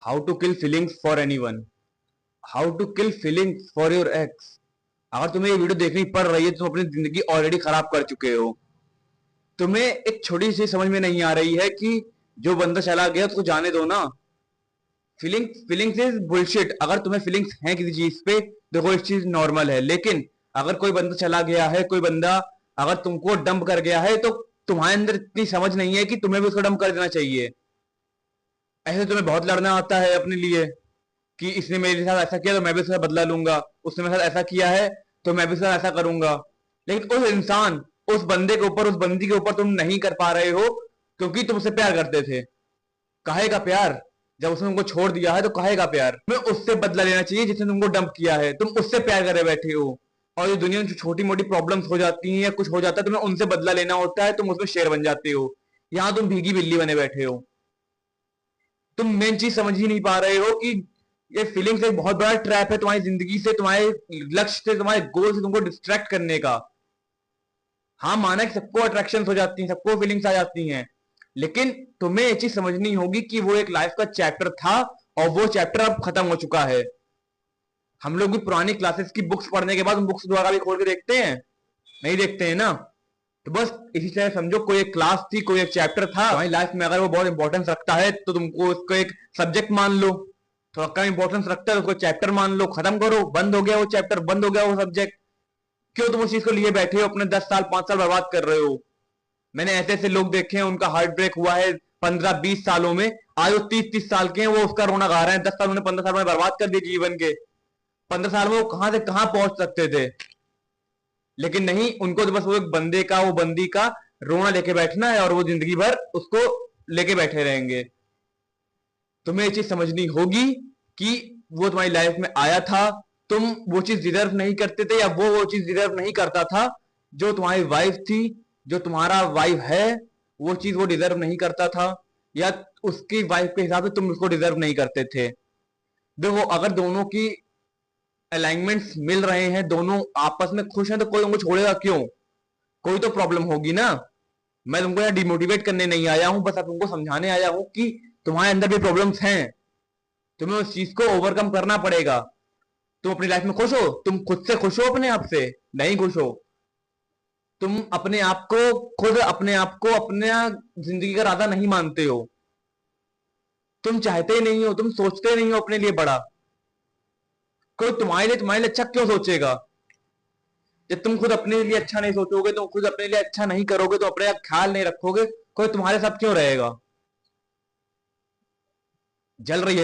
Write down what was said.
How to kill feelings for anyone. How to kill feelings for your ex. अगर तुम्हें ये video देखनी पड़ रही है तो तुम अपनी जिंदगी ऑलरेडी खराब कर चुके हो। तुम्हें एक छोटी सी समझ में नहीं आ रही है कि जो बंदा चला गया उसको जाने दो ना। Feelings is bullshit. अगर तुम्हें फीलिंग्स हैं किसी चीज पे, देखो इस चीज नॉर्मल है, लेकिन अगर कोई बंदा चला गया है, कोई बंदा अगर तुमको डंप कर गया है, तो तुम्हारे अंदर इतनी समझ नहीं है कि तुम्हें भी उसको डंप कर देना चाहिए। ऐसे तुम्हें बहुत लड़ना आता है अपने लिए कि इसने मेरे साथ ऐसा किया तो मैं भी उसका बदला लूंगा, उसने मेरे साथ ऐसा किया है तो मैं भी उसका ऐसा करूंगा। लेकिन उस इंसान, उस बंदे के ऊपर, उस बंदी के ऊपर तुम नहीं कर पा रहे हो क्योंकि तुम उससे प्यार करते थे। काहे का प्यार? जब उसने तुमको छोड़ दिया है तो काहे का प्यार? तुम्हें उससे बदला लेना चाहिए जिसने तुमको डंप किया है। तुम उससे प्यार करे बैठे हो, और ये दुनिया में जो छोटी मोटी प्रॉब्लम्स हो जाती हैं या कुछ हो जाता है, तुम्हें उनसे बदला लेना होता है, तुम उसमें शेर बन जाते हो। यहाँ तुम भीगी बिल्ली बने बैठे हो। तुम मेन चीज समझ ही नहीं पा रहे हो कि ये फीलिंग्स एक बहुत बड़ा ट्रैप है तुम्हारी जिंदगी से, तुम्हारे लक्ष्य से, तुम्हारे गोल से तुमको डिस्ट्रैक्ट करने का। हाँ, माना कि सबको अट्रैक्शन हो जाती हैं, सबको फीलिंग्स आ जाती हैं, लेकिन तुम्हें ये चीज समझनी होगी कि वो एक लाइफ का चैप्टर था और वो चैप्टर अब खत्म हो चुका है। हम लोग भी पुरानी क्लासेस की बुक्स पढ़ने के बाद उन बुक्स दोबारा भी खोल के देखते हैं? नहीं देखते हैं ना। तो बस इसी तरह समझो, कोई एक क्लास थी, कोई एक चैप्टर था तुम्हारी लाइफ में, अगर वो बहुत इंपॉर्टेंस रखता है तो तुमको उसको एक सब्जेक्ट मान लो। थोड़ा कम इंपॉर्टेंस रखता है तो उसको चैप्टर मान लो, खत्म करो, बंद हो गया वो चैप्टर, बंद हो गया वो सब्जेक्ट। क्यों तुम उस चीज को लिए बैठे हो, अपने 10 साल 5 साल बर्बाद कर रहे हो? मैंने ऐसे ऐसे लोग देखे हैं, उनका हार्ट ब्रेक हुआ है 15-20 सालों में। आज वो 30-30 साल के हैं, वो उसका रोना गा रहे हैं। 10 साल उन्हें 15 साल में बर्बाद कर दिए जीवन के। 15 साल में वो कहां से कहां पहुंच सकते थे, लेकिन नहीं, उनको तो बस वो एक बंदे का, वो बंदी का रोना लेके बैठना है और वो जिंदगी भर उसको लेके बैठे रहेंगे। तुम्हें ये चीज समझनी होगी कि वो तुम्हारी लाइफ में आया था, तुम वो चीज डिजर्व नहीं करते थे, या वो चीज डिजर्व नहीं करता था। जो तुम्हारी वाइफ थी, जो तुम्हारा वाइफ है, वो चीज वो डिजर्व नहीं करता था, या उसकी वाइफ के हिसाब से तुम उसको डिजर्व नहीं करते थे। देखो, अगर दोनों की अलाइनमेंट्स मिल रहे हैं, दोनों आपस में खुश हैं, तो कोई उनको छोड़ेगा क्यों? कोई तो प्रॉब्लम होगी ना। मैं तुमको यहाँ डिमोटिवेट करने नहीं आया हूं, बस अब तुमको समझाने आया हूं कि तुम्हारे अंदर भी प्रॉब्लम्स हैं, तुम्हें उस चीज को ओवरकम करना पड़ेगा। तुम अपनी लाइफ में खुश हो? तुम खुद से खुश हो? अपने आप से नहीं खुश हो? तुम अपने आप को, खुद अपने आप को अपने जिंदगी का राजा नहीं मानते हो। तुम चाहते ही नहीं हो, तुम सोचते नहीं हो अपने लिए बड़ा। कोई तुम्हारे लिए अच्छा क्यों सोचेगा? जब तुम खुद अपने लिए अच्छा नहीं सोचोगे, तुम खुद अपने लिए अच्छा नहीं करोगे, तो अपने ख्याल नहीं रखोगे, कोई तुम्हारे साथ क्यों रहेगा? जल रही है ना।